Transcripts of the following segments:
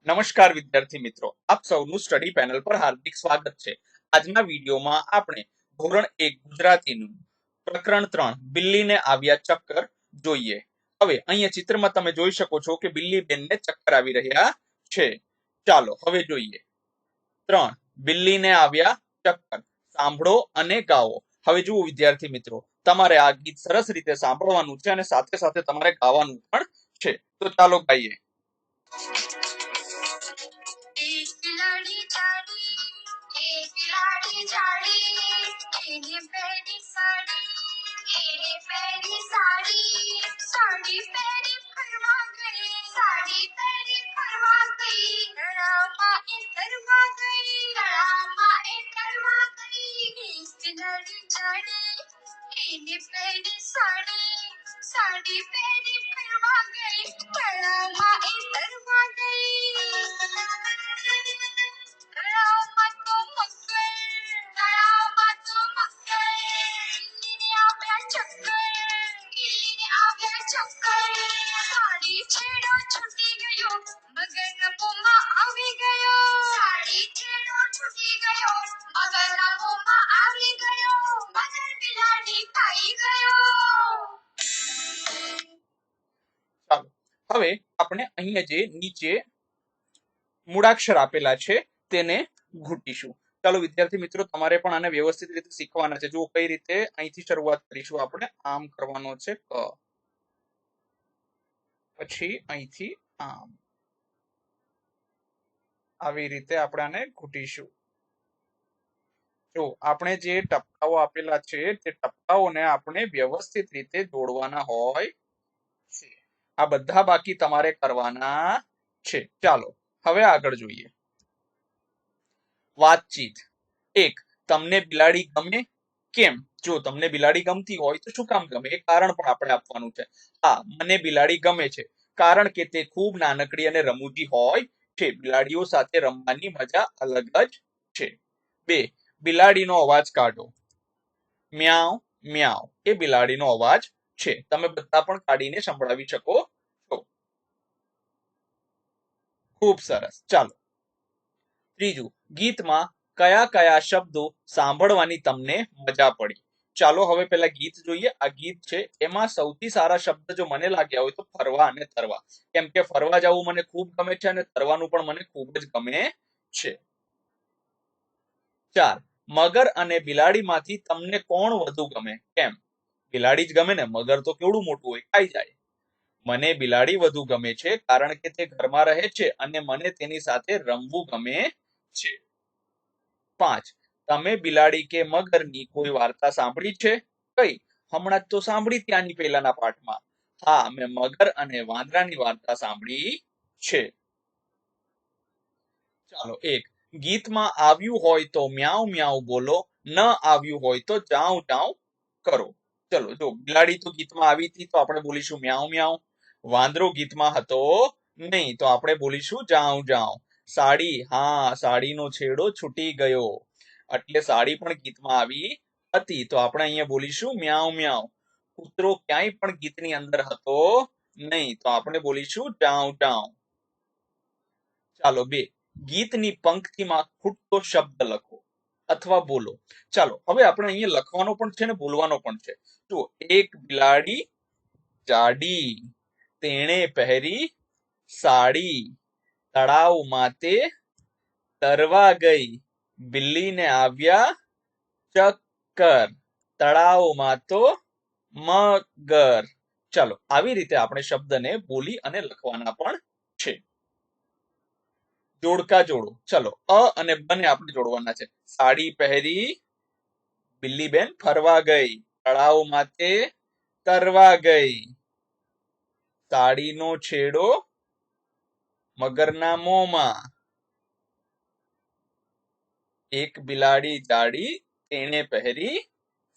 નમસ્કાર વિદ્યાર્થી મિત્રો, આપ સૌનું સ્ટડી પેનલ પર હાર્દિક સ્વાગત છે। આજના વિડીયોમાં આપણે ધોરણ 1 ગુજરાતીનું પ્રકરણ 3 બિલ્લીને આવ્યા ચક્કર જોઈએ। હવે અહીંયા ચિત્રમાં તમે જોઈ શકો છો કે બિલ્લી બેનને ચક્કર આવી રહ્યા છે। ચાલો હવે જોઈએ। 3 બિલ્લીને આવ્યા ચક્કર સાંભળો અને ગાઓ। હવે જુઓ વિદ્યાર્થી મિત્રો, તમારે આ ગીત સરસ રીતે સાંભળવાનું છે અને સાથે સાથે તમારે ગાવાનું પણ છે। તો ચાલો ગાઈએ। एक खिलाड़ी जाड़ी, एक खिलाड़ी जाड़ी, एने पहनी साड़ी, एने पहनी साड़ी, साड़ी पहनी फरवा गई, साड़ी पहनी फरवा गई, गळाમાં એ કરવા ગઈ, ગળામાં એ કરવા ગઈ, એક ખિલાડી જાડી, એને પહની સાડી, સાડી પહની ફરવા ગઈ, ગળામાં એ કરવા ગઈ, ગળામાં તો મકર, ગળામાં તો મકર, બિલ્લીને આવ્યા ચક્કર, બિલ્લીને આવ્યા ચક્કર, સાડી છેડો છૂટી ગયો, મગરના મોંમાં આવી ગયો, સાડી છેડો છૂટી ગયો, મગરના મોંમાં આવી ગયો, મગર બિલાડી ખાઈ ગયો। ચાલો હવે આપણે અહીંયા જે નીચે મૂળાક્ષર આપેલા છે તેને ઘૂંટીશું। ચાલો વિદ્યાર્થી મિત્રો, તમારે પણ આને વ્યવસ્થિત રીતે શીખવાના છે। જો કઈ રીતે અહીંથી શરૂઆત કરીશું, આપણે આમ કરવાનો છે ક, પછી અહીંથી આમ, આવી રીતે આપણે આને ઘૂંટીશું। જો આપણે જે ટપકાઓ આપેલા છે તે ટપકાઓને આપણે વ્યવસ્થિત રીતે જોડવાના હોય છે। આ બધા બાકી તમારે કરવાના છે। ચાલો હવે આગળ જોઈએ। વાતચીત 1 તમને બિલાડી ગમે કેમ? જો તમને બિલાડી ગમતી હોય તો શું કામ ગમે એ કારણ પણ આપણે આપવાનું છે। હા, મને બિલાડી ગમે છે કારણ કે તે ખૂબ નાનકડી અને રમૂજી હોય છે। બિલાડીઓ સાથે રમવાની મજા અલગ જ છે। 2 બિલાડીનો અવાજ કાઢો। મ્યાઉ મ્યાઉ એ બિલાડીનો અવાજ છે। તમે બધા પણ કાઢીને સંભળાવી શકો છો। ખૂબ સરસ। ચાલો ત્રીજું, ગીતમાં કયા કયા શબ્દો સાંભળવાની તમને મજા પડી? ચાલો હવે પહેલા ગીત જોઈએ। આ ગીત છે એમાં સૌથી સારા શબ્દ જો મને લાગ્યા હોય તો ફરવા અને તરવા, કેમ કે ફરવા જવું મને ખૂબ ગમે છે અને તરવાનું પણ મને ખૂબ જ ગમે છે। 4 મગર અને બિલાડીમાંથી તમને કોણ વધુ ગમે? કેમ? બિલાડી જ ગમે ને, મગર તો કેવડું મોટું હોય, ખાઈ જાય। મને બિલાડી વધુ ગમે છે કારણ કે તે ઘરમાં રહે છે અને મને તેની સાથે રમવું ગમે છે। 5 તમે બિલાડી કે મગરની કોઈ વાર્તા સાંભળી છે? કઈ? હમણાં તો સાંભળી ત્યાંની પહેલાના પાઠમાં। હા, મેં મગર અને વાંદરાની વાર્તા સાંભળી છે। ચાલો 1 ગીતમાં આવ્યું હોય તો મ્યાઉ મ્યાઉ બોલો, ન આવ્યું હોય તો જાઉં જાઉં કરો। ચલો જો બિલાડી તો ગીતમાં આવી હતી તો આપણે બોલીશું મ્યાઉ મ્યાઉ, વાંદરો ગીતમાં હતો નહીં તો આપણે બોલીશું જાઉં જાઉં। સાડી, હા સાડીનો છેડો છૂટી ગયો એટલે સાડી પણ ગીતમાં આવી હતી તો આપણે અહીંયા બોલીશું મ્યાઉ મ્યાઉ। કૂતરો ક્યાંય પણ ગીતની અંદર હતો નહીં તો આપણે બોલીશું જાઉં જાઉં। ચાલો 2 ગીતની પંક્તિમાં ખૂટતો શબ્દ લખો અથવા બોલો। ચાલો હવે આપણે અહીંયા લખવાનો પણ છે ને બોલવાનો પણ છે। તો એક બિલાડી જાડી, તેણે પહેરી સાડી, તળાવમાં તે તરવા ગઈ, બિલ્લીને આવ્યા ચક્કર, તળાવમાં તો મગર। ચાલો આવી રીતે આપણે શબ્દને બોલી અને લખવાના પણ છે। જોડકા જોડો। ચલો અ અને બ ને આપણે જોડવાના છે। સાડી પહેરી, બિલ્લીબેન ફરવા ગઈ, તળાવમાં તે તરવા ગઈ, સાડીનો છેડો મગરના મોંમાં, એક બિલાડી જાડી, તેણે પહેરી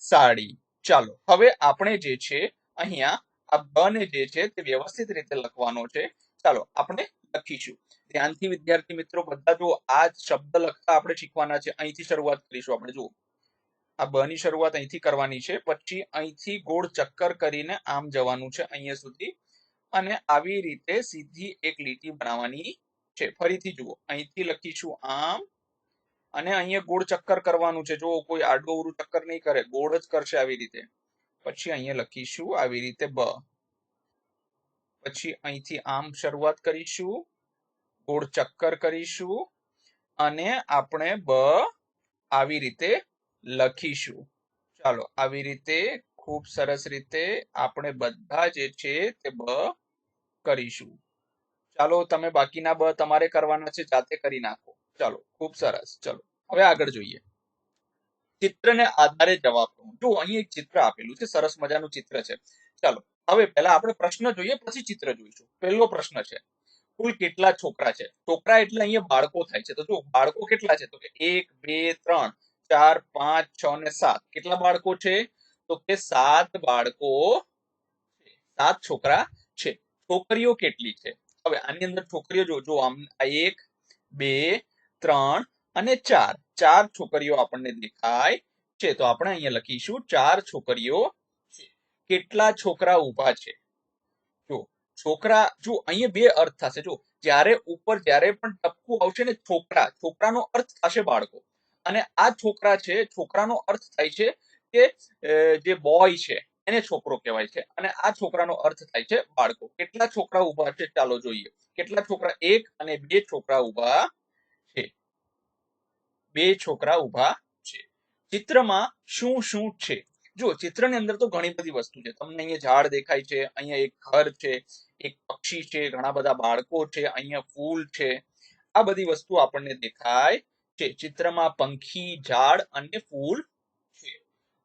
સાડી। ચાલો હવે આપણે જે છે અહીંયા આ બ ને જે છે તે વ્યવસ્થિત રીતે લખવાનો છે। ચાલો આપણે લખીશું। ધ્યાનથી વિદ્યાર્થી મિત્રો બધા જો આ શબ્દ લખતા આપણે શીખવાના છે। અહીંથી શરૂઆત કરીશું આપણે। જુઓ આ બ ની શરૂઆત અહીંથી કરવાની છે, પછી અહીંથી ગોળ ચક્કર કરીને આમ જવાનું છે અહીંયા સુધી અને આવી રીતે સીધી એક લીટી બનાવવાની છે। છે. ફરીથી જુઓ, અહીંથી લખીશું આમ, અને અહીંયા ગોળ ચક્કર કરવાનું છે. જો કોઈ આડું અવળું ચક્કર નહીં કરે, ગોળ જ કરશે આવી રીતે. પછી અહીંયા લખીશું આવી રીતે બ. પછી અહીંથી આમ શરૂઆત કરીશું, ગોળ ચક્કર કરીશું, અને આપણે બ આવી રીતે લખીશું. ચાલો, આવી રીતે ખૂબ સરસ રીતે આપણે બધા જે છે તે બ કરીશું. ચાલો, તમે બાકીના બ તમારે કરવાના છે, જાતે કરી નાખો. ચાલો, ખૂબ સરસ. ચલો હવે આગળ જોઈએ. ચિત્રને આધારે જવાબ કહો. જો અહીં એક ચિત્ર આપેલું છે, સરસ મજાનું ચિત્ર છે. ચાલો, હવે પહેલા આપણે પ્રશ્ન જોઈએ, પછી ચિત્ર જોઈશું. પહેલો પ્રશ્ન છે, કુલ કેટલા છોકરા છે? છોકરા એટલે અહીંયા બાળકો થાય છે. તો જો બાળકો કેટલા છે? તો કે 1 2 3 4 5 6 ને 7. કેટલા બાળકો છે? તો કે 7 બાળકો, 7 છોકરા છે. છોકરીઓ કેટલી છે? હવે આની અંદર છોકરીઓ જો આમ 1 2 3 અને 4, 4 છોકરીઓ આપણને દેખાય છે. તો આપણે અહીંયા લખીશું 4 છોકરીઓ છે. કેટલા છોકરા ઊભા છે? જો છોકરા, જો અહીંયા બે અર્થ થશે. જો જ્યારે ઉપર જ્યારે પણ ટપકું આવશે ને છોકરા, છોકરાનો અર્થ થશે બાળકો, અને આ છોકરા છે, છોકરાનો અર્થ થાય છે કે જે બોય છે એને છોકરો કહેવાય છે, અને આ છોકરાનો અર્થ થાય છે બાળકો. કેટલા છોકરા ઊભા છે? ચાલો જોઈએ. કેટલા છોકરા? 1 અને 2 છોકરા ઊભા છે. 2 છોકરા ઊભા છે. ચિત્રમાં શું શું છે? જો ચિત્રની અંદર તો ઘણી બધી વસ્તુ છે. તમને અહીંયા ઝાડ દેખાય છે, અહીંયા એક ઘર છે, એક પક્ષી છે, ઘણા બધા બાળકો છે, અહીંયા ફૂલ છે. આ બધી વસ્તુ આપણને દેખાય છે. ચિત્રમાં પંખી, ઝાડ અને ફૂલ છે.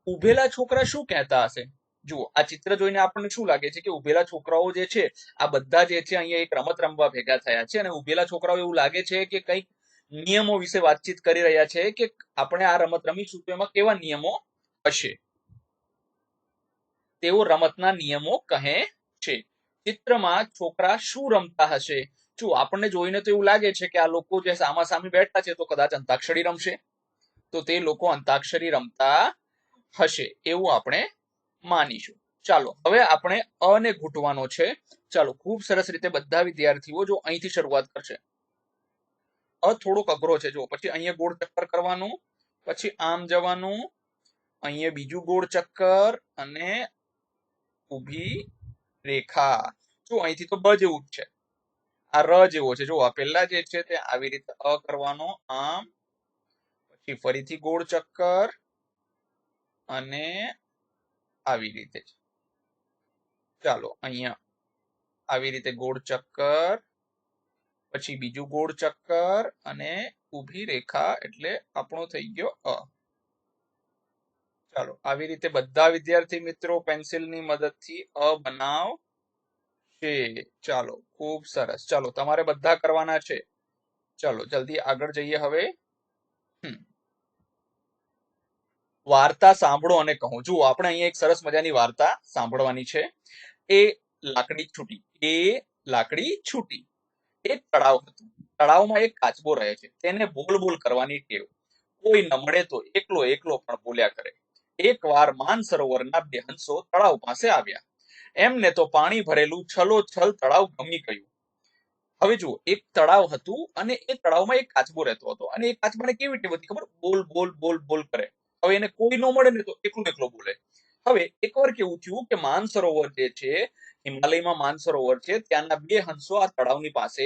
ઉભેલા છોકરા શું કહેતા હશે? જુઓ, આ ચિત્ર જોઈને આપણને શું લાગે છે કે ઉભેલા છોકરાઓ જે છે, આ બધા જે છે અહીંયા એક રમત રમવા ભેગા થયા છે, અને ઉભેલા છોકરાઓ એવું લાગે છે કે કંઈક નિયમો વિશે વાતચીત કરી રહ્યા છે કે આપણે આ રમત રમીશું તો એમાં કેવા નિયમો હશે, તેઓ રમતના નિયમો કહે છે. ચિત્રમાં છોકરા શું રમતા હશે? જો આપણને જોઈને તો એવું લાગે છે કે આ લોકો જે સામાસામી બેઠા છે તો કદાચ અંતાક્ષરી રમશે, તો તે લોકો અંતાક્ષરી રમતા હશે એવું આપણે માનીશું. ચાલો, હવે આપણે અ ને ઘૂંટવાનો છે. ચાલો, ખૂબ સરસ રીતે બધા વિદ્યાર્થીઓ જો અહીંથી શરૂઆત કરશે. અ થોડોક અઘરો છે. જો પછી અહીંયા ગોળ ચક્કર કરવાનું, પછી આમ જવાનું, અહીંયા બીજું ગોળ ચક્કર, અને ઊભી રેખા. જો અહીંથી તો બ જેવું જ છે, આ ર જેવો છે. જો આ પહેલા જે છે તે આવી રીતે અ કરવાનો, આમ, પછી ફરીથી ગોળ ચક્કર, અને આવી રીતે. ચાલો, અહીંયા આવી રીતે ગોળ ચક્કર, પછી બીજું ગોળ ચક્કર, અને ઊભી રેખા, એટલે આપણો થઈ ગયો અ. ચાલો, આવી રીતે બધા વિદ્યાર્થી મિત્રો પેન્સિલની મદદથી અ બનાવશે. ચાલો, ખૂબ સરસ. ચાલો, તમારે બધા કરવાના છે. ચાલો જલ્દી આગળ જઈએ. હવે વાર્તા સાંભળો અને કહો. જુઓ, આપણે અહીંયા એક સરસ મજાની વાર્તા સાંભળવાની છે. એ લાકડી છૂટી, એ લાકડી છૂટી. એક તળાવ હતું. તળાવમાં એક કાચબો રહે છે. તેને બોલ બોલ કરવાની ટેવ. કોઈ ન મળે તો એકલો એકલો પણ બોલ્યા કરે. એકવાર માનસરોવરના 2 હંસો તળાવ પાસે આવ્યા. એમને તો પાણી ભરેલું છલોછલ તળાવ ગમી ગયું. હવે જુઓ, એક તળાવ હતું, અને એ તળાવમાં એક કાચબો રહેતો હતો, અને એ કાચબાને કેવી ટેવ હતી ખબર? બોલ બોલ બોલ બોલ કરે. હવે એને કોઈ ન મળે ને તો એકલો એકલો બોલે. હવે એકવાર કેવું થયું કે માનસરોવર જે છે, હિમાલયમાં માનસરોવર છે, ત્યાંના 2 હંસો આ તળાવની પાસે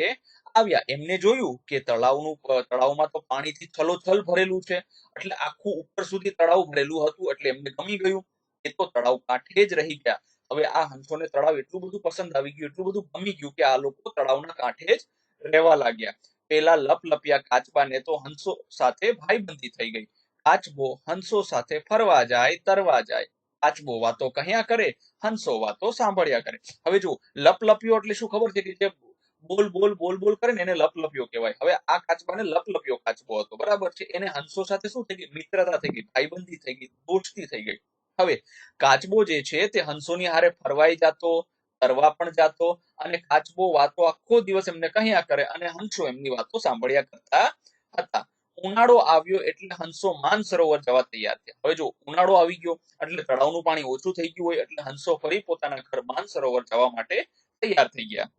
આવ્યા. એમને જોયું કે તળાવમાં તો પાણીથી છલોછલ ભરેલું છે, એટલે આખું ઉપર સુધી તળાવ ભરેલું હતું, એટલે એમને ગમી ગયું. એ તો તળાવ કાંઠે જ રહી ગયા. હવે આ હંસોને તળાવ એટલું બધું પસંદ આવી ગયું, એટલું બધું ગમી ગયું કે આ લોકો તળાવના કાંઠે જ રહેવા લાગ્યા. પેલા લપલપિયા કાચબાને તો હંસો સાથે ભાઈબંધી થઈ ગઈ. કાચબો હંસો સાથે ફરવા જાય, તરવા જાય. કાચબો વાતો કહ્યા કરે, હંસો વાતો સાંભળ્યા કરે. હવે જો લપલપિયો એટલે શું ખબર છે? કે જે બોલ બોલ બોલ બોલ કરે ને એને લપલપિયો કહેવાય. હવે આ કાચબાને લપલપિયો કાચબો હતો, બરાબર છે. એને હંસો સાથે શું થઈ ગઈ? મિત્રતા થઈ ગઈ, ભાઈબંધી થઈ ગઈ, દોસ્તી થઈ ગઈ. હવે કાચબો જે છે તે હંસોની હારે ફરવાઈ જાતો, તરવા પણ જાતો, અને કાચબો વાતો આખો દિવસ એમને કહ્યા કરે, અને હંસો એમની વાતો સાંભળ્યા કરતા હતા. ઉનાળો આવ્યો એટલે હંસો માનસરોવર જવા તૈયાર થયા. હવે જો ઉનાળો આવી ગયો એટલે તળાવનું પાણી ઓછું થઈ ગયું હોય, એટલે હંસો ફરી પોતાના ઘર માનસરોવર જવા માટે તૈયાર થઈ ગયા.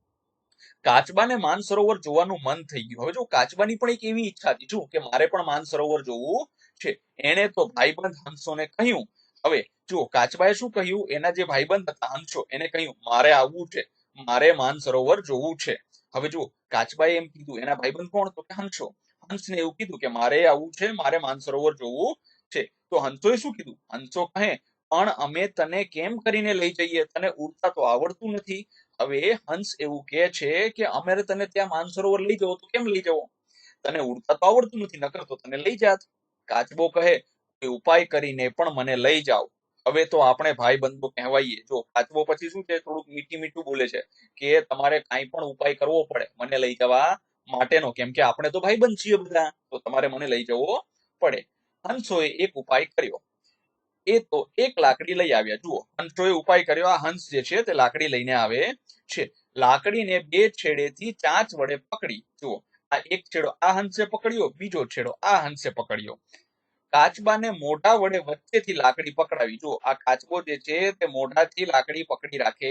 કાચબાને માનસરોવર જોવાનું મન થઈ ગયું. હવે જો કાચબાની પણ એક એવી ઈચ્છા હતી જો કે મારે પણ માનસરોવર જોવું છે. એને તો ભાઈબંધ હંસોને કહ્યું. હવે જો કાચબાએ શું કહ્યું, એના જે ભાઈબંધ હતા હંસો એને કહ્યું મારે આવવું છે, મારે માનસરોવર જોવું છે. હવે જો કાચબાએ એમ કીધું, એના ભાઈબંધ કોણ, તો કે હંસો. હંસને એવું કીધું કે મારે આવવું છે, મારે માનસરોવર જોવું છે. તો હંસોએ શું કીધું, હંસો કહે પણ અમે તને કેમ કરીને લઈ જઈએ, તને ઉડતા તો આવડતું નથી. હવે હંસ એવું કહે છે કે અમે તને ત્યાં માનસરોવર લઈ જવો તો કેમ લઈ જવો, તને ઉડતા તો આવડતું નથી, નકર તો તને લઈ જાત. કાચબો કહે ઉપાય કરીને પણ મને લઈ જાઓ. હવે તો આપણે ભાઈ બંધો કહેવાઈએ. જો કાચબો પછી શું છે, થોડુંક મીઠી મીઠું બોલે છે કે તમારે કાંઈ પણ ઉપાય કરવો પડે મને લઈ જવા માટેનો, કેમ કે આપણે તો ભાઈબંધ છીએ બધા, તો તમારે મને લઈ જવો પડે. હંસોએ એક ઉપાય કર્યો. એ તો એક લાકડી લઈ આવ્યા. જુઓ હંસોએ ઉપાય કર્યો. આ હંસ જે છે તે લાકડી લઈને આવે છે. લાકડીને બે છેડેથી ચાંચ વડે પકડી. જુઓ આ એક છેડો આ હંસે પકડ્યો, બીજો છેડો આ હંસે પકડ્યો. કાચબાને મોઢા વડે વચ્ચેથી લાકડી પકડાવી. જુઓ આ કાચબો જે છે તે મોઢાથી લાકડી પકડી રાખે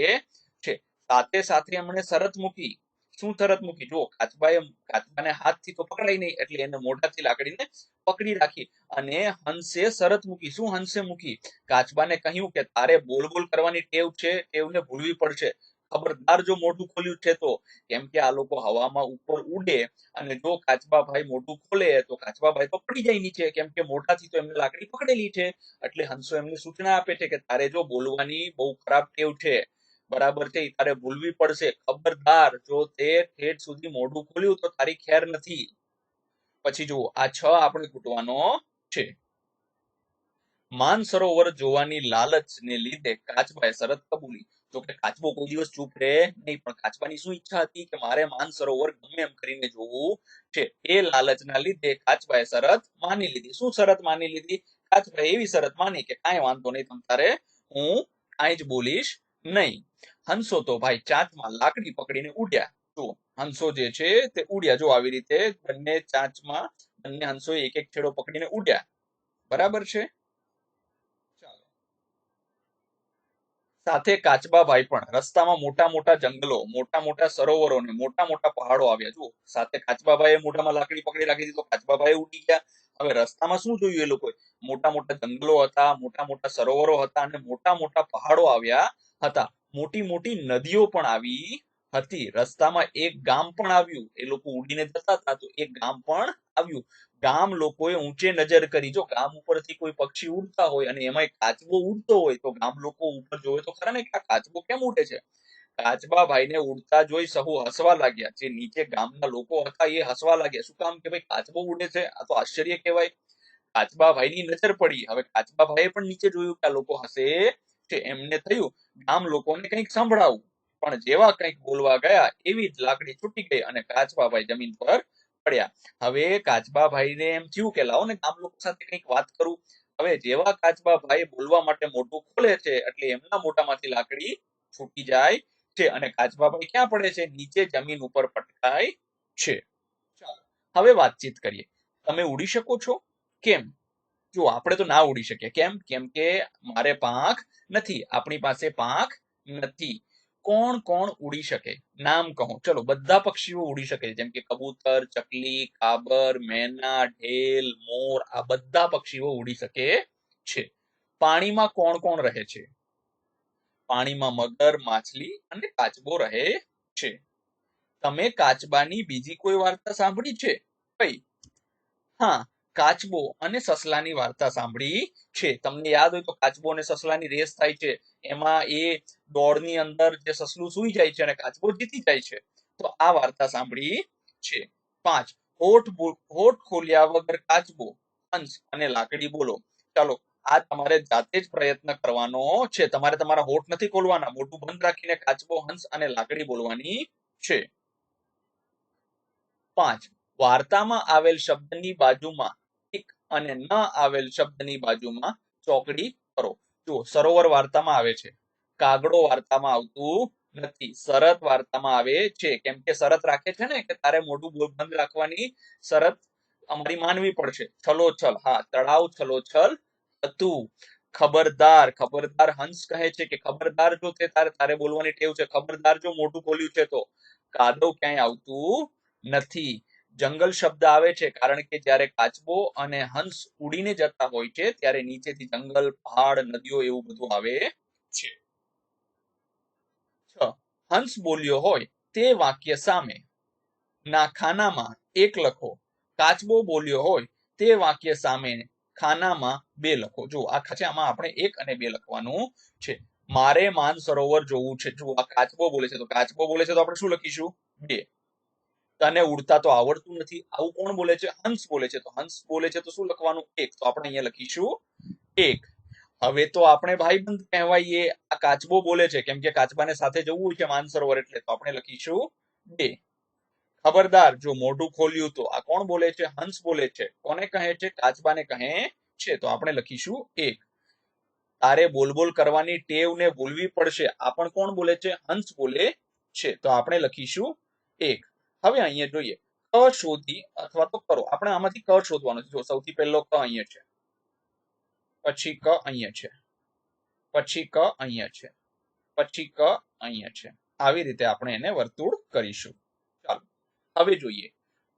છે. સાથે સાથે એમણે શરત મૂકી. શું શરત મૂકી, જુઓ કાચબાને હાથથી તો પકડાય નહીં એટલે એને મોઢાથી લાકડીને પકડી રાખી. અને હંસે શરત મૂકી. શું હંસે મૂકી, કાચબાને કહ્યું કે તારે બોલ બોલ કરવાની ટેવ છે, ટેવને ભૂલવી પડશે. ખબરદાર જો મોઢું ખોલ્યું છે તો, કેમ કે આ લોકો હવામાં ઉપર ઉડે અને જો કાચબાભાઈ મોઢું ખોલે તો કાચબાભાઈ તો પડી જાય નીચે, કેમ કે મોઢાથી તો એમને લાકડી પકડેલી છે. એટલે હંસો એમને સૂચના આપે છે કે તારે જો બોલવાની બહુ ખરાબ ટેવ છે, બરાબર છે, તારે ભૂલવી પડશે. ખબરદાર જો તે ઠેઠ સુધી મોઢું ખોલ્યું તો તારી ખેર નથી. પછી જુઓ આ છ આપણે ખૂટવાનો છે. માનસરોવર જોવાની લાલચને લીધે કાચબાએ શરત કબૂલી. જો કે કાચબો કોઈ દિવસ ચૂપ રહે નહીં, પણ કાચબાની શું ઈચ્છા હતી કે મારે માનસરોવર ગમે એમ કરીને જોવું છે. એ લાલચના લીધે કાચબાએ શરત માની લીધી. શું શરત માની લીધી, કાચબાએ એવી શરત માની કે કાંઈ વાંધો નહીં, તમ તારે હું કાંઈ જ બોલીશ નહીં. હંસો તો ભાઈ ચાંચમાં લાકડી પકડીને ઉડ્યા. તો હંસો જે છે તે ઉડ્યા. જો આવી રીતે બંને ચાંચમાં બંને હંસો એક એક છેડો પકડીને ઉડ્યા. બરાબર છે. સાથે કાચબાભાઈ પણ. રસ્તામાં મોટા મોટા જંગલો, મોટા મોટા સરોવરો ને મોટા મોટા પહાડો આવ્યા. જુઓ સાથે કાચબાભાઈએ મોઢામાં લાકડી પકડી રાખી દીધી તો કાચબાભાઈ ઉડી ગયા. હવે રસ્તામાં શું જોયું એ લોકોએ, મોટા મોટા જંગલો હતા, મોટા મોટા સરોવરો હતા અને મોટા મોટા પહાડો આવ્યા હતા. મોટી મોટી નદીઓ પણ આવી હતી. રસ્તામાં એક ગામ પણ આવ્યું. એ લોકો ઉડીને જતા હતા તો એક ગામ પણ આવ્યું. ગામ લોકોએ ઊંચે નજર કરી. જો ગામ ઉપરથી કોઈ પક્ષી ઉડતા હોય અને એમાં કાચબો ઉડતો હોય તો ગામ લોકો ઉપર જોવે તો ખરા ને કે આ કાચબો કેમ ઉડે છે. કાચબાભાઈને ઉડતા જોઈ સહુ હસવા લાગ્યા. જે નીચે ગામના લોકો હતા એ હસવા લાગ્યા. શું કામ, કે ભાઈ કાચબો ઉડે છે, આ તો આશ્ચર્ય કહેવાય. કાચબાભાઈની નજર પડી. હવે કાચબાભાઈએ પણ નીચે જોયું કે આ લોકો હસે છે. એમને થયું ગામ લોકોને કંઈક સંભળાવું, પણ જેવા કંઈક બોલવા ગયા એવી જ લાકડી છૂટી ગઈ અને કાચબાભાઈ જમીન પર પડ્યા. હવે કાચબાભાઈને એમ થયું કે લાવો ને ગામ લોકો સાથે કંઈક વાત કરું. હવે જેવા કાચબાભાઈ બોલવા માટે મોઢું ખોલે છે એટલે એમના મોઢામાંથી લાકડી છૂટી જાય છે અને કાચબાભાઈ ક્યાં પડે છે, નીચે જમીન ઉપર પટકાય છે. ચાલો હવે વાતચીત કરીએ. તમે ઉડી શકો છો? કેમ? જો આપણે તો ના ઉડી શકીએ. કેમ? કેમ કે મારે પાંખ નથી, આપણી પાસે પાંખ નથી. કોણ કોણ ઉડી શકે, નામ કહો. ચલો બધા પક્ષીઓ ઉડી શકે, જેમ કે કબૂતર, ચકલી, કાબર, મેના, ઢેલ, મોર, આ બધા પક્ષીઓ ઉડી શકે છે. પાણીમાં કોણ કોણ રહે છે? પાણીમાં મગર, માછલી અને કાચબો રહે છે. તમે કાચબાની બીજી કોઈ વાર્તા સાંભળી છે? કઈ? હા, કાચબો અને સસલાની વાર્તા સાંભળી છે. તમને યાદ હોય તો કાચબો અને સસલાની રેસ થાય છે. એમાં એ દોડની અંદર જે સસલું સૂઈ જાય છે અને કાચબો જીતી જાય છે. તો આ વાર્તા સાંભળી છે. 5 હોઠ ખોલ્યા વગર કાચબો, હંસ અને લાકડી બોલો. ચાલો આ તમારે જાતે જ પ્રયત્ન કરવાનો છે. તમારે તમારા હોઠ નથી ખોલવાના, મોઢું બંધ રાખીને કાચબો, હંસ અને લાકડી બોલવાની છે. 5 વાર્તામાં આવેલ શબ્દની બાજુમાં ટીક અને ન આવેલ શબ્દની બાજુમાં ચોકડી કરો. જુઓ સરોવર વાર્તામાં આવે છે, કાગડો વાર્તામાં આવતું નથી, શરત વાર્તામાં આવે છે. કેમ કે શરત રાખે છે ને કે તારે મોઢું બંધ રાખવાની શરત અમારી માનવી પડશે. છલોછલ, હા તળાવ છલોછલ હતું. ખબરદાર, ખબરદાર હંસ કહે છે કે ખબરદાર જો તારે બોલવાની ટેવ છે, ખબરદાર જો મોઢું ખોલ્યું છે તો. કાદવ ક્યાંય આવતું નથી. જંગલ શબ્દ આવે છે કારણ કે જ્યારે કાચબો અને હંસ ઉડીને જતા હોય છે ત્યારે નીચેથી જંગલ, પહાડ, નદીઓ એવું બધું આવે છે. હંસ બોલ્યો હોય તે વાક્ય સામે ના ખાનામાં 1 લખો. કાચબો બોલ્યો હોય તે વાક્ય સામે ખાનામાં 2 લખો. જો આ છે, આમાં આપણે 1 અને 2 લખવાનું છે. મારે માનસરોવર જોવું છે. જો આ કાચબો બોલે છે તો કાચબો બોલે છે તો આપણે શું લખીશું? 2. તને ઉડતા તો આવડતું નથી, આવું કોણ બોલે છે? હંસ બોલે છે. તો હંસ બોલે છે તો શું લખવાનું? 1. તો આપણે અહીંયા લખીશું 1. હવે તો આપણે ભાઈબંધ કહેવાઈએ. આ કાચબો બોલે છે કેમ કે કાચબાને સાથે જવું છે માનસરોવર એટલે, તો આપણે લખીશું 2. ખબરદાર જો મોઢું ખોલ્યું તો. આ કોણ બોલે છે? હંસ બોલે છે. કોને કહે છે? કાચબાને કહે છે. તો આપણે લખીશું 1. તારે બોલબોલ કરવાની ટેવ ને ભૂલવી પડશે. આ પણ કોણ બોલે છે? હંસ બોલે છે. તો આપણે લખીશું 1. હવે અહીંયા જોઈએ, ક શોધી અથવા તો કરો. આપણે આમાંથી ક શોધવાનું છે. જો સૌથી પહેલો ક અહીંયા છે, પછી ક અહીંયા છે, પછી ક અહીંયા છે, પછી ક અહીંયા છે. આવી રીતે આપણે એને વર્તુળ કરીશું. ચાલો હવે જોઈએ,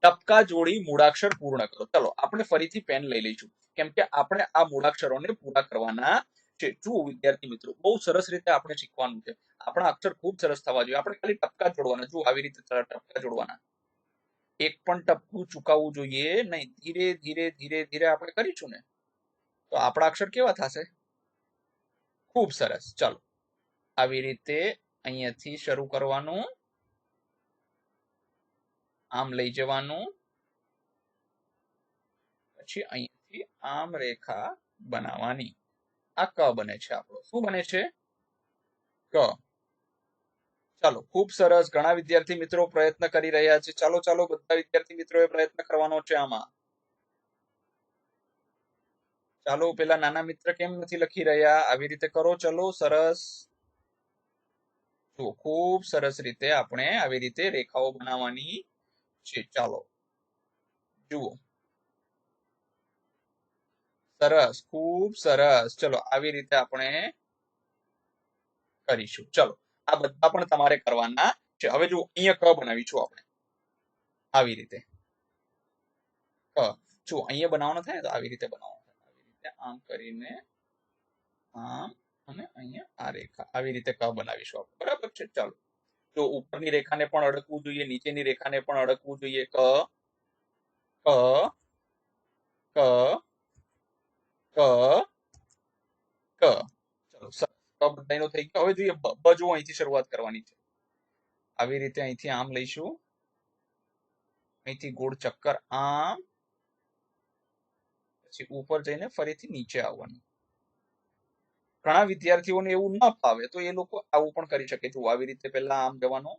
ટપકા જોડી મૂળાક્ષર પૂર્ણ કરો. ચલો આપણે ફરીથી પેન લઈ લઈશું કેમ કે આપણે આ મૂળાક્ષરોને પૂરા કરવાના છે. જુઓ વિદ્યાર્થી મિત્રો, બહુ સરસ રીતે આપણે શીખવાનું છે. આપણા અક્ષર ખૂબ સરસ થવા જોઈએ. આપણે ખાલી ટપકા જોડવાના. જુઓ આવી રીતે ટપકા જોડવાના. એક પણ ટપકું ચૂકાવવું જોઈએ નહીં. ધીરે ધીરે ધીરે ધીરે આપણે કરીશું ને તો આપણા અક્ષર કેવા થશે? ખૂબ સરસ. ચાલો આવી રીતે અહીંયાથી શરૂ કરવાનું, આમ લઈ જવાનું, પછી અહીંથી આમ રેખા બનાવવાની. આ ક બને છે આપણો. શું બને છે? ક. ચાલો ખૂબ સરસ. ઘણા વિદ્યાર્થી મિત્રો પ્રયત્ન કરી રહ્યા છે. ચાલો ચાલો બધા વિદ્યાર્થી મિત્રોએ પ્રયત્ન કરવાનો છે આમાં. ચાલો પેલા નાના મિત્ર કેમ નથી લખી રહ્યા? આવી રીતે કરો. ચલો સરસ. તો ખૂબ સરસ રીતે આપણે આવી રીતે રેખાઓ બનાવવાની છે. ચાલો જુઓ, સરસ, ખૂબ સરસ. ચલો આવી રીતે આપણે કરીશું. ચલો આ બધા પણ તમારે કરવાના છે. હવે જો અહીંયા ક બનાવીશું આપણે આવી રીતે. ક જો અહીંયા બનાવવાનો થાય ને તો આવી રીતે બનાવવાનો થાય. આવી રીતે આમ કરીને આમ અને અહીંયા આ રેખા. આવી રીતે ક બનાવીશું આપણે. બરાબર છે. ચાલો જો ઉપરની રેખાને પણ અડકવું જોઈએ, નીચેની રેખાને પણ અડકવું જોઈએ. ક ક ક ક ક. ચલો સરસ. ક બધાનો થઈ ગયો. હવે જોઈએ બ જો અહીંથી શરૂઆત કરવાની છે. આવી રીતે અહીંથી આમ લઈશું, અહીંથી ગોળ ચક્કર આમ, પછી ઉપર જઈને ફરીથી નીચે આવવાનું. ઘણા વિદ્યાર્થીઓને એવું ન ફાવે તો એ લોકો આવું પણ કરી શકે. જો આવી રીતે પહેલા આમ જવાનું,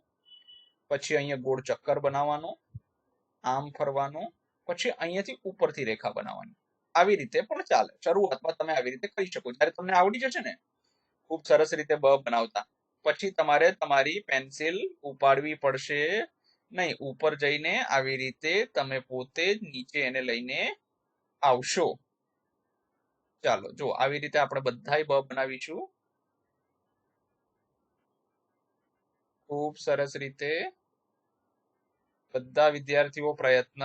પછી અહીંયા ગોળ ચક્કર બનાવવાનો, આમ ફરવાનું, પછી અહીંયાથી ઉપરથી રેખા બનાવવાની. આવી રીતે પણ ચાલે. શરૂઆતમાં તમે આવી રીતે કરી શકો. જ્યારે તમને આવડી જશે ને ખૂબ સરસ રીતે બ બનાવતા, પછી તમારે તમારી પેન્સિલ ઉપાડવી પડશે નહીં. ઉપર જઈને આવી રીતે તમે પોતે જ નીચે એને લઈને આવશો. ચાલો જો આવી રીતે આપણે બધાય બ બનાવીશું ખૂબ સરસ રીતે. બધા વિદ્યાર્થીઓ પ્રયત્ન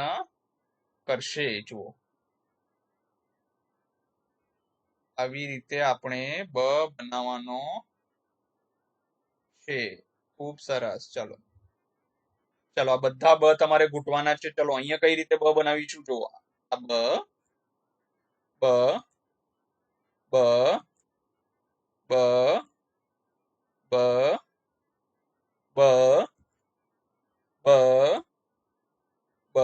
કરશે. જુઓ આવી રીતે આપણે બ બનાવવાનો છે. ખૂબ સરસ. ચલો ચલો આ બધા બ તમારે ઘૂંટવાના છે. ચલો અહીંયા કઈ રીતે બ બનાવીશું? જો આ બ બ બ બ બ બ બ બ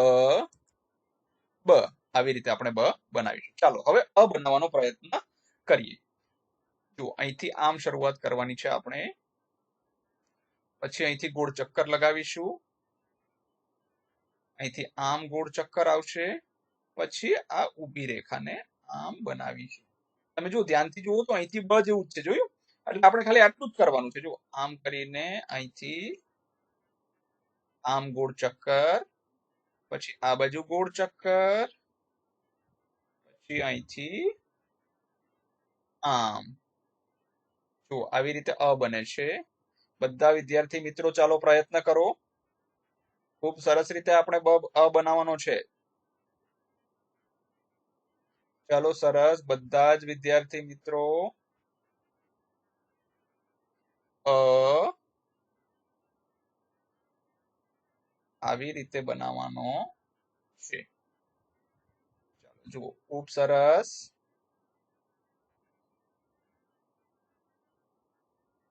બ. આવી રીતે આપણે બ બનાવીશું. ચાલો હવે અ બનાવવાનો પ્રયત્ન કરીએ. જો અહીંથી આમ શરૂઆત કરવાની છે આપણે, પછી અહીંથી ગોળ ચક્કર લગાવીશું, અહીંથી આમ ગોળ ચક્કર આવશે, પછી આ ઊભી રેખાને આમ બનાવીશું. તમે જો ધ્યાનથી જુઓ તો અહીંથી બ જેવું જ છે. જોયું? એટલે આપણે ખાલી આટલું જ કરવાનું છે. જો આમ કરીને અહીંથી આમ ગોળ ચક્કર, પછી આ બાજુ ગોળ ચક્કર, પછી અહીંથી આમ. જો આવી રીતે અ બને છે. બધા વિદ્યાર્થી મિત્રો ચાલો પ્રયત્ન કરો. ખૂબ સરસ રીતે આપણે બનાવવાનો છે. ચાલો સરસ, બધા જ વિદ્યાર્થી મિત્રો આવી રીતે બનાવવાનો છે. ચાલો જુઓ, ખૂબ સરસ.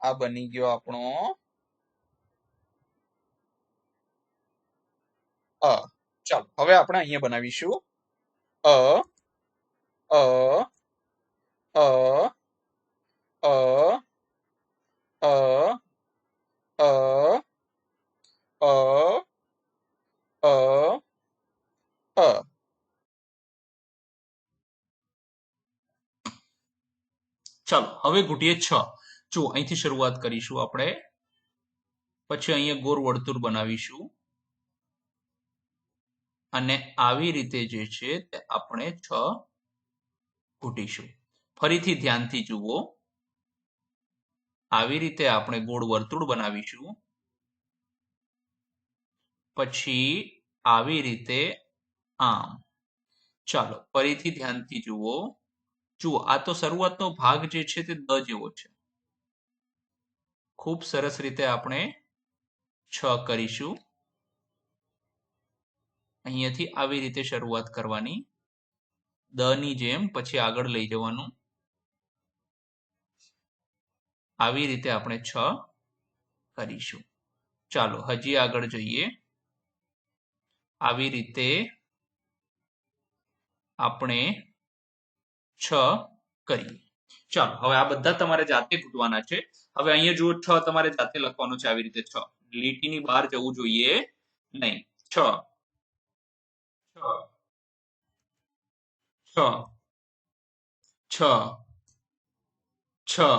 આ બની ગયો આપણો ચાલો હવે આપણે અહીંયા બનાવીશું અ અ અ અ અ અ અ અ અ ચાલો હવે ઘૂંટીએ 6. જો અહીંથી શરૂઆત કરીશું આપણે, પછી અહીંયા ગોળ વર્તુળ બનાવીશું અને આવી રીતે જે છે તે આપણે 6 ઘૂંટીશું. ફરીથી ધ્યાનથી જુઓ, આવી રીતે આપણે ગોળ વર્તુળ બનાવીશું, પછી આવી રીતે આમ. ચાલો ફરીથી ધ્યાનથી જુઓ. જુઓ, આ તો શરૂઆતનો ભાગ જે છે તે દ જેવો છે. ખૂબ સરસ રીતે આપણે 6 કરીશું. અહીંયાથી આવી રીતે શરૂઆત કરવાની, દ ની જેમ, પછી આગળ લઈ જવાનું. આવી રીતે આપણે 6 કરીશું. ચાલો હજી આગળ જઈએ. આવી રીતે આપણે 6 કરીએ. ચાલો હવે આ બધા તમારે જાતે ઘૂંટવાના છે. હવે અહીંયા જુઓ, 6 તમારે જાતે લખવાનું છે. આવી રીતે 6, લીટીની બહાર જવું જોઈએ નહીં. 6 6 6 6 6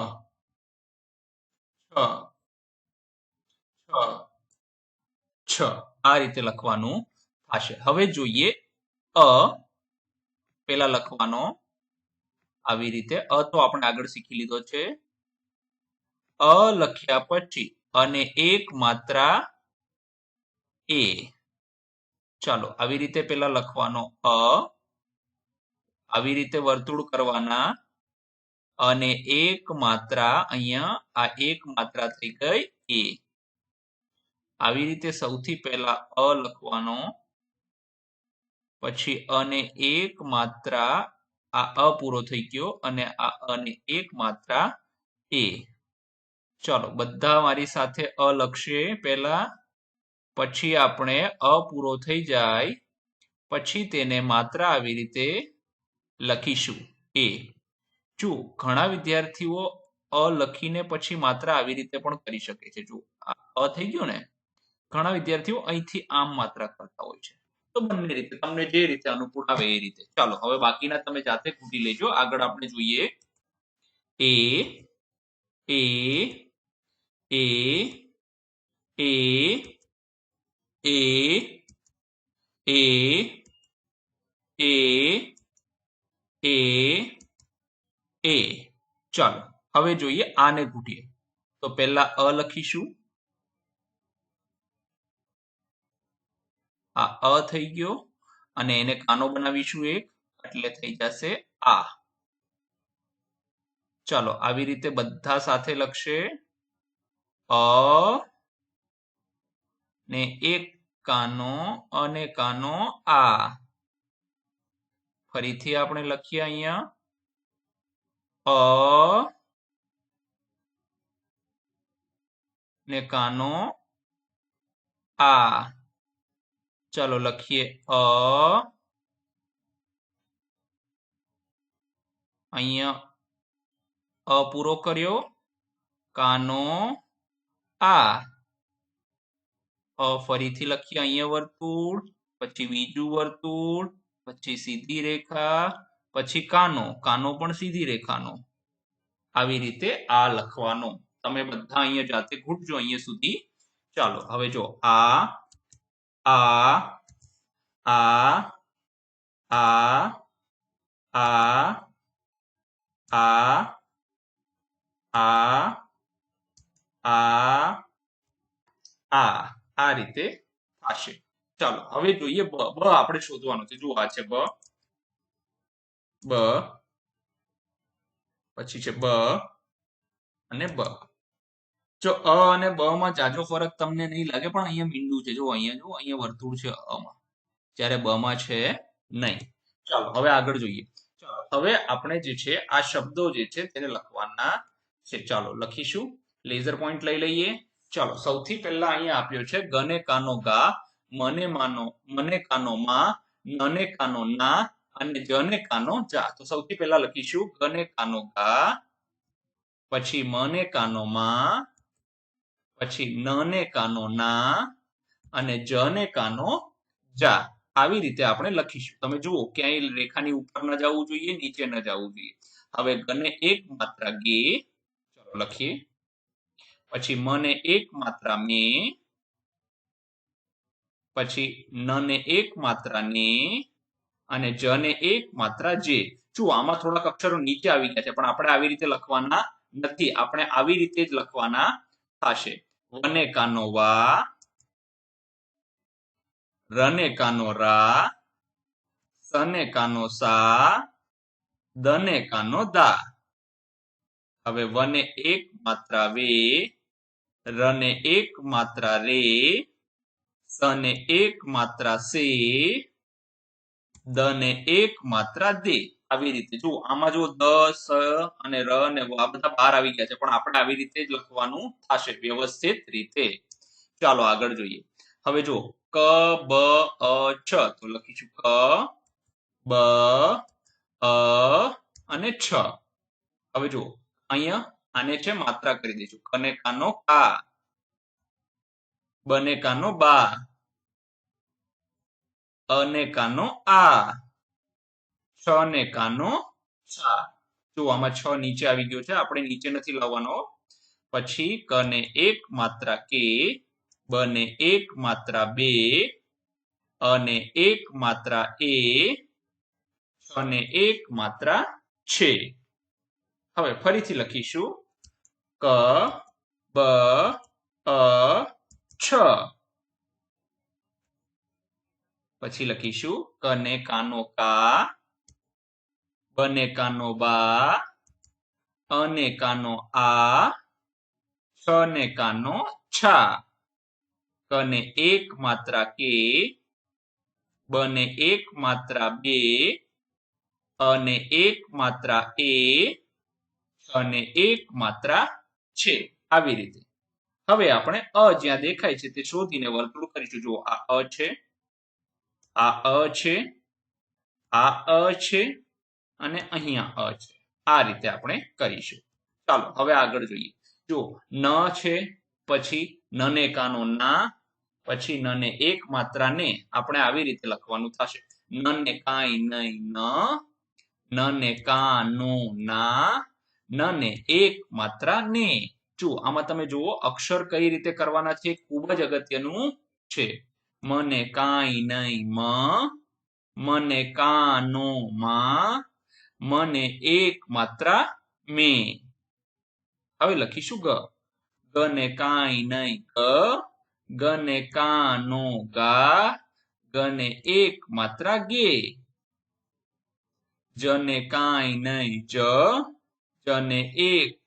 6 6 6 આ રીતે લખવાનું થશે. હવે જોઈએ અ. પેલા લખવાનો આવી રીતે. તો આપણે આગળ શીખી લીધો છે. અ લખ્યા પછી અને એક માત્રા એ. ચાલો આવી રીતે પેલા લખવાનો અ, આવી રીતે વર્તુળ કરવાના અને એક માત્રા, અહીંયા આ એક માત્રા થઈ ગઈ એ. આવી રીતે સૌથી પહેલા અ લખવાનો, પછી અને એક માત્રા, આ અ પૂરો થઈ ગયો અને આ અને એક માત્રા એ. ચાલો બધા મારી સાથે અ લખશે પહેલા, પછી આપણે અ પૂરો થઈ જાય પછી તેને માત્રા આવી રીતે લખીશું એ. જો ઘણા વિદ્યાર્થીઓ અ લખીને પછી માત્રા આવી રીતે પણ કરી શકે છે. જો આ અ થઈ ગયો ને, ઘણા વિદ્યાર્થીઓ અહીંથી આમ માત્રા કરતા હોય છે. તો બંને રીતે, તમને જે રીતે અનુકૂળ આવે એ રીતે. ચાલો હવે બાકીના તમે જાતે ઘૂંટી લેજો. આગળ આપણે જોઈએ એ એ એ એ એ એ એ એ એ. ચાલો હવે જોઈએ આને ઘૂંટીએ. તો પહેલા અ લખીશું, આ અ થઈ ગયો અને એને કાનો બનાવીશું એક, એટલે થઈ જશે આ. ચાલો આવી રીતે બધા સાથે લખશે અ ને એક કાનો અને કાનો આ. ફરીથી આપણે લખીએ અહીંયા અ ને કાનો આ. ચાલો લખીએ અ, અહીંયા અ પૂરો કર્યો, કાનો આ. ફરીથી લખીએ અહીંયા વર્તુળ, પછી બીજું વર્તુળ, પછી સીધી રેખા, પછી કાનો, કાનો પણ સીધી રેખાનો. આવી રીતે આ લખવાનો. તમે બધા અહીંયા જાતે ઘૂંટજો અહીંયા સુધી. ચાલો હવે જો આ આ આ આ આ આ આ આ આ રીતે થશે. ચાલો હવે જોઈએ બ. બ આપણે શોધવાનું છે. જુઓ આ છે બ, બ પછી છે બ અને બ. જો અ અને બ માં જાજો ફરક તમને નહીં લાગે, પણ અહીંયા મીંડું છે. જો અહીંયા વર્તુળ છે અ માં, જ્યારે બ માં છે નહીં. ચાલો હવે આગળ જોઈએ. ચાલો હવે આપણે જે છે આ શબ્દો જે છે તેને લખવાના છે. ચાલો લખીશું. લેઝર પોઈન્ટ લઈ લઈએ. ચાલો સૌથી પહેલા અહીંયા આપ્યો છે ગને કાનો ગા, મને કાનો માં, નને કાનો ના અને જને કાનો જા. તો સૌથી પહેલા લખીશું ગને કાનો ગા, પછી મને કાનો માં, પછી નને કાનો ના અને જને કાનો જા. આવી રીતે આપણે લખીશું. તમે જુઓ ક્યાંય રેખાની ઉપર ન જવું જોઈએ, નીચે ન જવું જોઈએ. હવે ગને એક માત્રા ગે, ચલો લખીએ. પછી મને એક માત્રા મે, પછી નને એક માત્રા ને અને જને એક માત્રા જે. જુઓ આમાં થોડાક અક્ષરો નીચે આવી ગયા છે, પણ આપણે આવી રીતે લખવાના નથી. આપણે આવી રીતે જ લખવાના થશે. વને કાનો વા, રને કાનો રા, સને કાનો સા, દને કાનો દા. હવે વને એક માત્રા વે, રને એક માત્રા રે, સને એક માત્રા સે, દને એક માત્રા દે. આવી રીતે જો આમાં જો દ, સ અને ર અને વ આ બધા બહાર આવી ગયા છે, પણ આપણે આવી રીતે જ લખવાનું થશે વ્યવસ્થિત રીતે. ચાલો આગળ જોઈએ. હવે જો ક, બ, અ, છ. તો લખીશું ક, બ, અ અને છ. હવે જો અહીંયા આને છે માત્રા કરી દઈશું. કને કાનો કા, બને કાનો બા, અને કાનો આ, છ ને કાનો છા. જો આમાં છ નીચે આવી ગયો છે, આપણે નીચે નથી લાવવાનો. પછી કને એક માત્રા કે, બને એક માત્રા બે, અને એક માત્રા એ, અને એક માત્રા છે. હવે ફરીથી લખીશું ક, બ, અ, છ. પછી લખીશું કને કાનો કા, બને કાનો બા, અને કાનો આ, છ ને કાનો છા. કને એક માત્રા કે, બને એક માત્રા બે, અને એક માત્રા એ, અને એક માત્રા છે. આવી રીતે. હવે આપણે અ જ્યાં દેખાય છે તે શોધીને વર્તુળ કરીશું. જુઓ આ અ છે, આ અ છે, આ અ છે અને અહીંયા અ છે. આ રીતે આપણે કરીશું. ચાલો હવે આગળ જોઈએ. જો ન છે, પછી નને કાનો ના, પછી નને એક માત્રા ને આપણે આવી રીતે લખવાનું થશે. નને કાંઈ નહીં ન, નને કાનો ના, નને એક માત્રા ને. જો આમાં તમે જુઓ અક્ષર કઈ રીતે કરવાના છે, ખૂબ જ અગત્યનું છે. મને કાંઈ નહીં મ, મને કાનો માં, મને એક માત્રા મે. હવે લખીશું ગ, ગને કાંઈ નહીં ગ, ગને કાનો ગા, ગને એક માત્રા ગે. જને કાંઈ નહીં જ,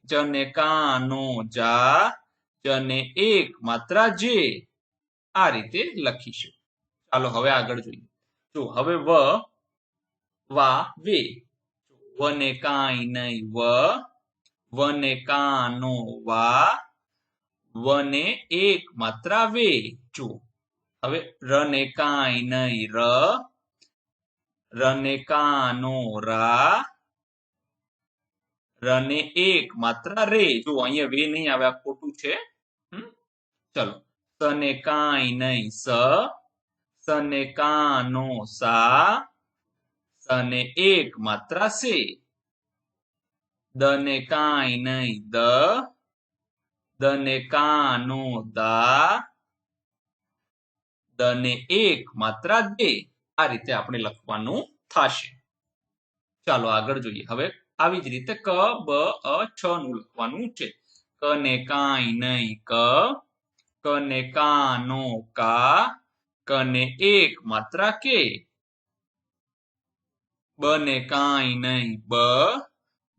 જને કાનો જા, જને એક માત્રા જે. આ રીતે લખીશું. ચાલો હવે આગળ જોઈએ. જો હવે વ, વા, વે. વને કાંઈ નહીં વ, વને કાનો વા, વને એક માત્રા વે. જો હવે રને કાંઈ નહીં ર, રને કાનો રા, રને એક માત્રા રે. જો અહીંયા વે નહીં આવે, આ ખોટું છે. ચલો સને કાંઈ નહીં સ, સને કાનો સા, સને એક માત્રા સે. દને કાંઈ નહીં દ, દને કાનો દા, દને એક માત્રા દે. આ રીતે આપણે લખવાનું થશે. ચાલો આગળ જોઈએ. હવે આવી જ રીતે ક, બ, અ, છ નું લખવાનું છે. કને કાંઈ નહીં ક, કને કાનો કા, ક ને એક માત્રા કે, બ ને કાંઈ નહીં બ,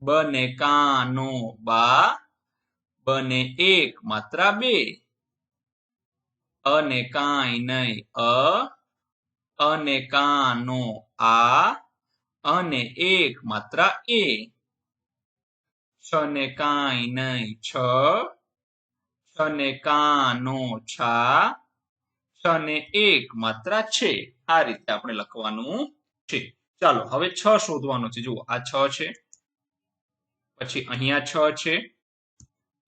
બ ને કાનો બા, બ ને એક માત્રા બે, અ ને કાંઈ નહીં અ ને કાનો આ, અને એક માત્રા એ, છ ને કાંઈ નહીં છ, છ ને કાનો છા, છ ને એક માત્રા છે. આ રીતે આપણે લખવાનું છે. ચાલો હવે છ શોધવાનો છે. જુઓ આ છ છે, પછી અહીંયા છ છે,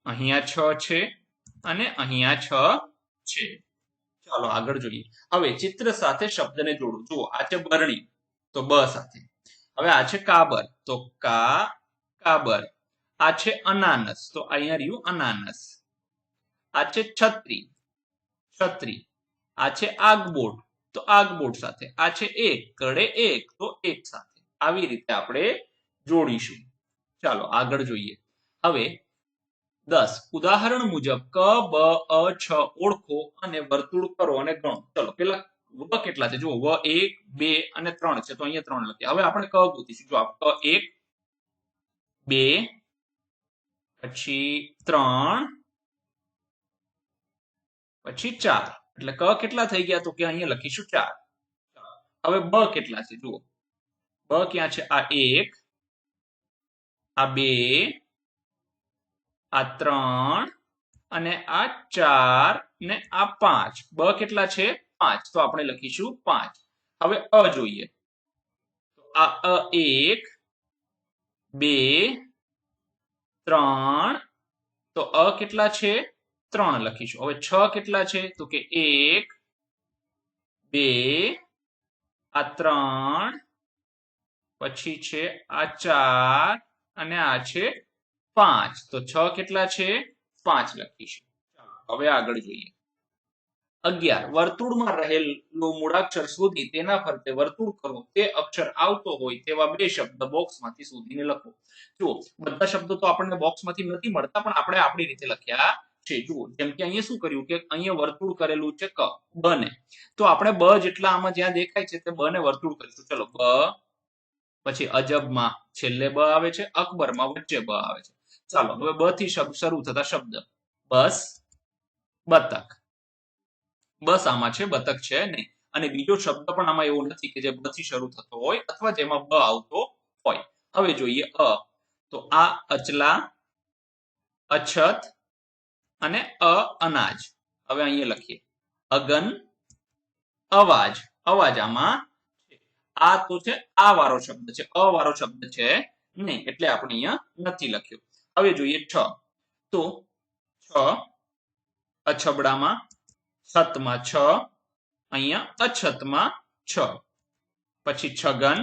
અહીંયા છ છે, અને અહીંયા છ છે. ચાલો આગળ જોઈએ. હવે ચિત્ર સાથે શબ્દને જોડો. જુઓ આ છે બરણી, તો બ સાથે. હવે આ છે કાબર, તો કા કાબર. આ છે અનાનસ, તો અહીંયા રહ્યું અનાનસ. આ છે છત્રી, છત્રી. આ છે આગબોટ, તો આગબોટ સાથે. આ છે એક, કડે એક, તો એક સાથે. આવી રીતે આપણે જોડીશું. ચાલો આગળ જોઈએ. હવે 10 ઉદાહરણ મુજબ ક બ અ છ ઓળખો અને વર્તુળ કરો અને ગણો. ચલો પેલા વ કેટલા છે? જુઓ વ 1 2 અને 3 છે, તો અહીંયા 3 લખીએ. હવે આપણે ક ગોતીશું. જો ક 1 2 પછી 3 પછી 4. એટલે ક કેટલા થઈ ગયા? તો કે અહીંયા લખીશું 4. હવે બ કેટલા છે? જુઓ બ ક્યાં છે? આ 1 આ 2 આ 3 અને આ 4 ને આ 5. બ કેટલા છે? 5, તો આપણે લખીશું 5. હવે અ જોઈએ. તો આ અ 1 2 3, તો અ કેટલા છે? 3 લખીશું. હવે છ કેટલા છે? તો કે 1 2 આ 3 પછી છે આ 4 અને આ છે 5. તો છ કેટલા છે? 5 લખીશું. હવે આગળ જોઈએ. 11 વર્તુળમાં રહેલો મૂળાક્ષર શોધી તેના ફરતે વર્તુળ કરો. તે અક્ષર આવતો હોય તેવા બે શબ્દ બોક્સમાંથી શોધીને લખો. જુઓ બધા શબ્દો તો આપણને બોક્સમાંથી નથી મળતા, પણ આપણે આપણી રીતે લખ્યા છે. જુઓ જેમ કે અહીંયા શું કર્યું કે અહીંયા વર્તુળ કરેલું છે ક બ ને, તો આપણે બ જેટલા આમાં જ્યાં દેખાય છે તે બ ને વર્તુળ કરીશું. ચલો બ, પછી અજબમાં છેલ્લે બ આવે છે, અકબરમાં વચ્ચે બ આવે છે. ચાલો હવે બ થી શરૂ થતા શબ્દ. બસ, બતક. બસ આમાં છે, બતક છે નહીં. અને બીજો શબ્દ પણ આમાં એવો નથી કે જે બ થી શરૂ થતો હોય અથવા જેમાં બ આવતો હોય. હવે જોઈએ અ, તો આ અચલા, અછત અને અનાજ. હવે અહીંયા લખીએ અગન, અવાજ. અવાજ આમાં આ તો છે આ વાળો શબ્દ છે, અ વાળો શબ્દ છે નહીં, એટલે આપણે અહીંયા નથી લખ્યો. હવે જોઈએ છ, તો છ અછબડામાં, છતમાં છ, અહીંયા અછતમાં છ. પછી છગન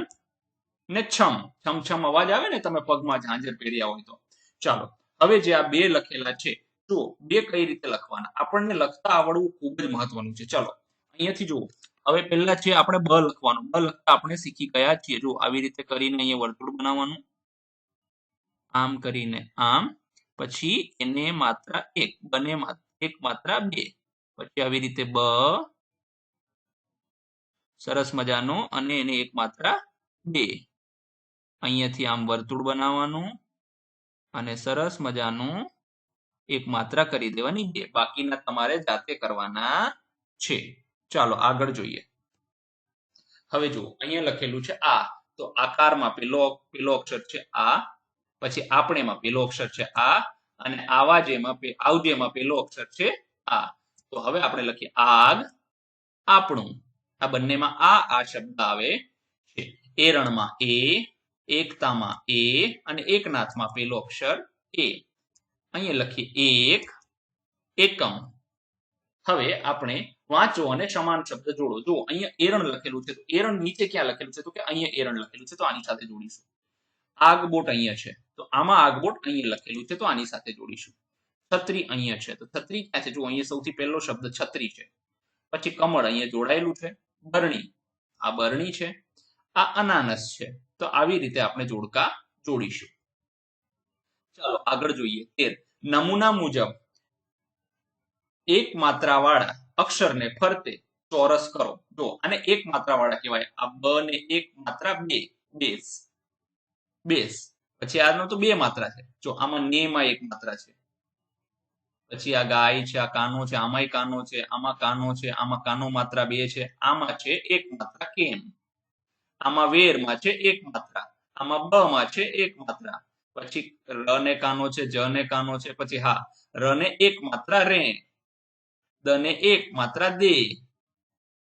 ને છમ. છમ છમ અવાજ આવે ને તમે પગમાં ઝાંઝર પહેર્યા હોય તો. ચાલો હવે જે આ બે લખેલા છે, તો બે કઈ રીતે લખવાના? આપણને લખતા આવડવું ખૂબ જ મહત્વનું છે. ચલો અહીંયાથી જુઓ. હવે પહેલા છે આપણે બ લખવાનું. બ લખતા આપણે શીખી ગયા છીએ. જો આવી રીતે કરીને અહીંયા વર્તુળ બનાવવાનું, આમ કરીને આમ, પછી એને માત્રા એક, બને એક માત્રા બે, પછી આવી રીતે બ, સરસ મજાનો, અને એને એક માત્રા બે. અહીંયાથી આમ વર્તુળ બનાવવાનું અને સરસ મજાનું એક માત્રા કરી દેવાની બે. બાકીના તમારે જાતે કરવાના છે. ચાલો આગળ જોઈએ. હવે જુઓ અહીંયા લખેલું છે આ, તો આકારમાં પેલો અક્ષર છે આ, પછી આપણેમાં પેલો અક્ષર છે આ, અને આવજેમાં પેલો અક્ષર છે આ. તો હવે આપણે લખીએ આગ, આપણું. આ બંનેમાં આ શબ્દ આવે છે. એરણમાં એ, એકતામાં એ, અને એકનાથમાં પેલો અક્ષર એ. અહીંયા લખીએ એક, એકમ. હવે આપણે વાંચો અને સમાન શબ્દ જોડો. જો અહીંયા એરણ લખેલું છે, તો એરણ નીચે ક્યાં લખેલું છે? તો કે અહીંયા એરણ લખેલું છે, તો આની સાથે જોડીશું. આગબોટ અહીંયા છે, તો આમાં આગબોટ અહીંયા લખેલું છે, તો આની સાથે જોડીશું. છત્રી અહીંયા છે, તો છત્રી ક્યાં છે? જો અહીંયા સૌથી પહેલો શબ્દ છત્રી છે. પછી કમળ અહીંયા જોડાયેલું છે. બરણી, આ બરણી છે. આ અનાનસ છે. તો આવી રીતે આપણે જોડકા જોડીશું. ચાલો આગળ જોઈએ. 13 નમૂના મુજબ એક માત્રા વાળા અક્ષરને ફરતે ચોરસ કરો. જો આને એક માત્રા વાળા કહેવાય. આ બ ને એક માત્રા બે, બેસ, બેસ. પછી આનો તો બે માત્રા છે. જો આમાં ને માં એક માત્રા છે. પછી આ ગાય છે, આ કાનો છે, આમાંય કાનો છે, આમાં કાનો છે, આમાં કાનો માત્રા બે છે, આમાં છે એક માત્રા કેમ, આમાં વેર માં છે એક માત્રા, આમાં બ માં છે એક માત્રા. પછી ર ને કાનો છે, જ ને કાનો છે, પછી હા ર ને એક માત્રા રે, દ ને એક માત્રા દે,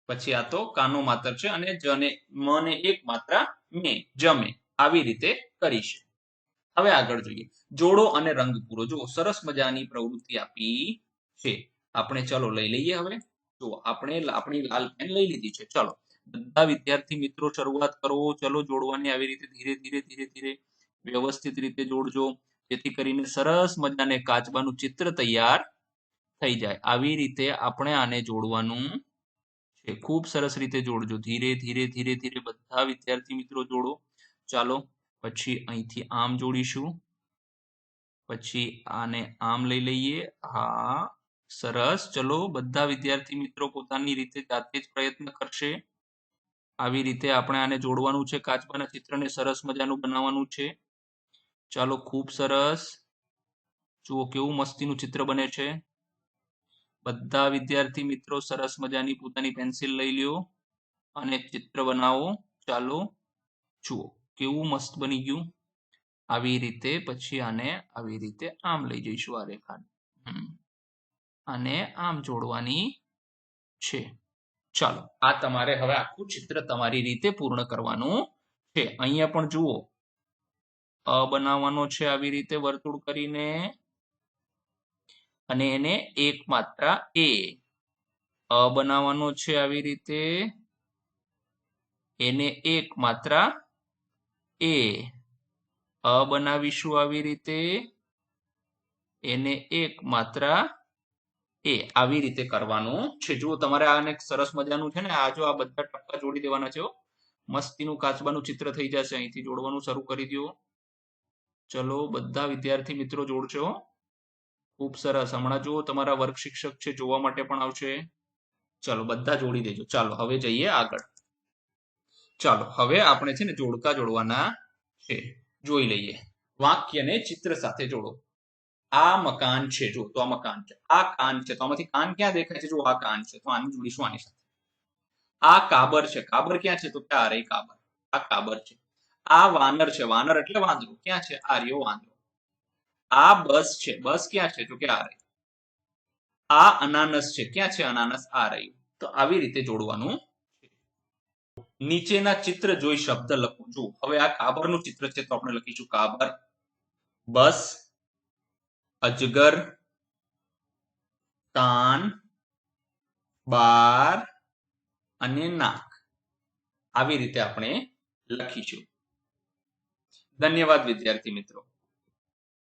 પછી આ તો કાનો માત્ર છે, અને જ ને મ ને એક માત્રા મે, જમે. આવી રીતે કરીશ. હવે આગળ જોઈએ, જોડો અને રંગ પૂરો. જો સરસ મજાની પ્રવૃત્તિ આપી છે. આપણે ચલો લઈ લઈએ. હવે જો આપણે આપણી લાલ પેન લઈ લીધી છે. ચલો બધા વિદ્યાર્થી મિત્રો શરૂઆત કરો. ચલો જોડવાની. આવી રીતે ધીરે ધીરે ધીરે ધીરે વ્યવસ્થિત રીતે જોડજો, જેથી કરીને સરસ મજાને કાચબાનું ચિત્ર તૈયાર થઈ જાય. આવી રીતે આપણે આને જોડવાનું છે. ખૂબ સરસ રીતે જોડજો. ધીરે ધીરે ધીરે ધીરે બધા વિદ્યાર્થી મિત્રો જોડો. ચાલો પછી અહીંથી આમ જોડીશું, પછી આને આમ લઈ લઈએ. હા સરસ. ચલો બધા વિદ્યાર્થી મિત્રો પોતાની રીતે જાતે જ પ્રયત્ન કરશે. આવી રીતે આપણે આને જોડવાનું છે. કાચબાના ચિત્રને સરસ મજાનું બનાવવાનું છે. ચાલો ખૂબ સરસ. જુઓ કેવું મસ્તીનું ચિત્ર બને છે. બધા વિદ્યાર્થી મિત્રો સરસ મજાની પોતાની પેન્સિલ લઈ લ્યો અને ચિત્ર બનાવો. ચાલો જુઓ કેવું મસ્ત બની ગયું. આવી રીતે પછી આને આવી રીતે આમ લઈ જઈશું. આ રેખા અને આમ જોડવાની છે. ચાલો આ તમારે હવે આખું ચિત્ર તમારી રીતે પૂર્ણ કરવાનું છે. અહીંયા પણ જુઓ અ બનાવવાનો છે. આવી રીતે વર્તુળ કરીને, અને એને એક માત્રા એ. અ બનાવવાનો છે આવી રીતે, એને એક માત્રા એ. અ બનાવીશું આવી રીતે, એને એક માત્રા એ. આવી રીતે કરવાનું છે. જુઓ તમારે આને સરસ મજાનું છે ને, આ જો આ બધા ટપકા જોડી દેવાના છે. મસ્તીનું કાચબાનું ચિત્ર થઈ જશે. અહીંથી જોડવાનું શરૂ કરી દો. ચલો બધા વિદ્યાર્થી મિત્રો જોડજો. ખૂબ સરસ. હમણાં જુઓ તમારા વર્ગ શિક્ષક છે, જોવા માટે પણ આવશે. ચલો બધા જોડી દેજો. ચાલો હવે જઈએ આગળ. ચાલો હવે આપણે છે ને જોડકા જોડવાના છે. જોઈ લઈએ. વાક્યને ચિત્ર સાથે જોડો. આ મકાન છે. જો તો આ મકાન છે. આ કાન છે. તો આમાંથી કાન ક્યાં દેખાય છે? જો આ કાન છે. તો આને જોડીશું આની સાથે. આ કાબર છે. કાબર ક્યાં છે? તો ક્યાં રહી કાબર. આ કાબર છે. આ વાનર છે. વાનર એટલે વાંદરો. ક્યાં છે? આ રહ્યો વાંદરો. આ બસ છે. બસ ક્યાં છે? તો ક્યાં રહી. આ અનાનસ છે. ક્યાં છે અનાનસ? આ રહ્યું. તો આવી રીતે જોડવાનું. નીચેના ચિત્ર જોઈ શબ્દ લખો. જો હવે આ કાબરનું ચિત્ર છે, તો આપણે લખીશું કાબર, બસ, અજગર, કાન, બાર અને નાક. આવી રીતે આપણે લખીશું. ધન્યવાદ વિદ્યાર્થી મિત્રો.